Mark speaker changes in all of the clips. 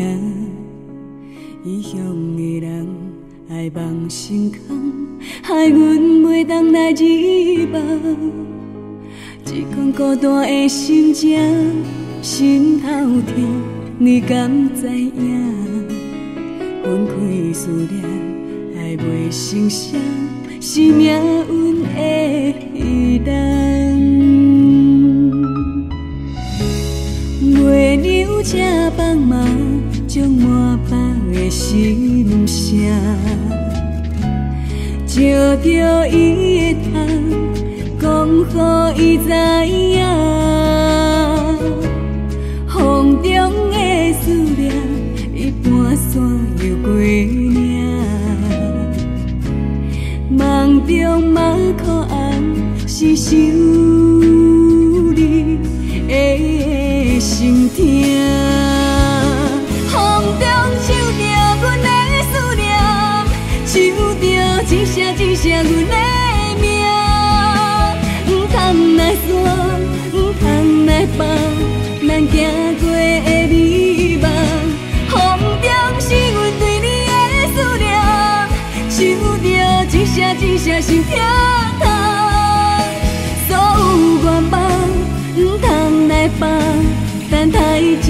Speaker 1: 尔。异乡的人爱望成空，害阮袂当来日望。这款孤单的心情，心头痛，你敢知影？分开思念，爱袂成声，是命运的遗憾。月亮这帮忙，将满腹的心声，照着伊的头，讲予伊知影。风中的思念，伊半山又过岭。梦中马可红，是想你的心痛。风中唱着阮的思念，唱着一声一声阮的名。不通来山，不通来放，咱行过的美梦。风中是阮对你的思念，唱着一声一声心痛痛。所有愿望不通来放，等待一场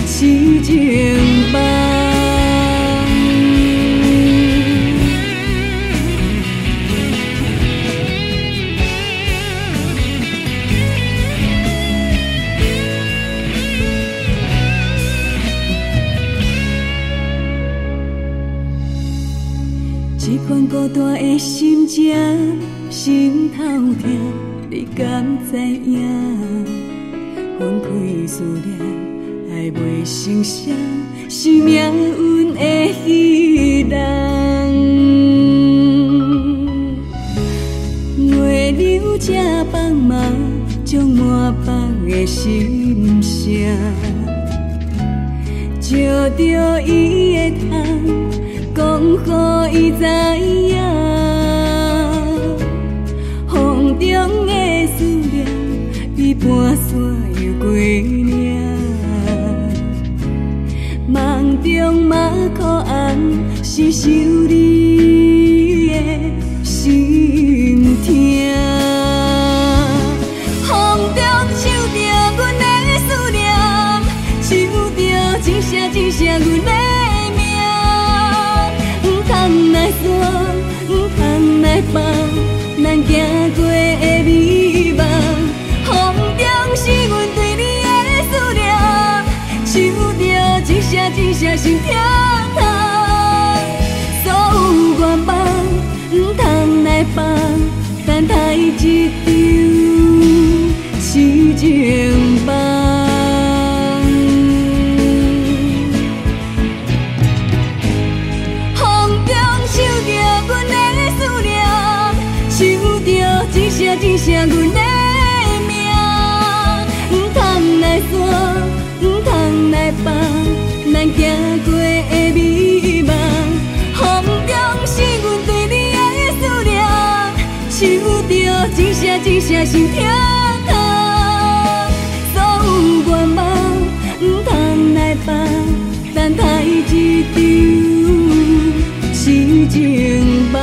Speaker 1: 痴情梦。这款孤单的心情，心头痛，你敢知影？分开思念，爱袂成声，是命运的遗憾。月亮这帮忙，将满腹的心声，照着伊的头，讲予伊知影。风中的思念，比半山又过岭。梦中马可红，是想你的心痛。风中唱着阮的思念，唱着一声一声阮的名。不通来山，不通来放，咱行过的美梦。风中是阮对你的思念，唱着一声一声心痛痛。所有愿望不通来放，等待一场痴情梦。一声阮的名，不通来山，不通来放，咱行过的美梦。风中是阮对你的思念，唱着一声一声心痛痛。所有愿望不通来放，等待一场痴情梦。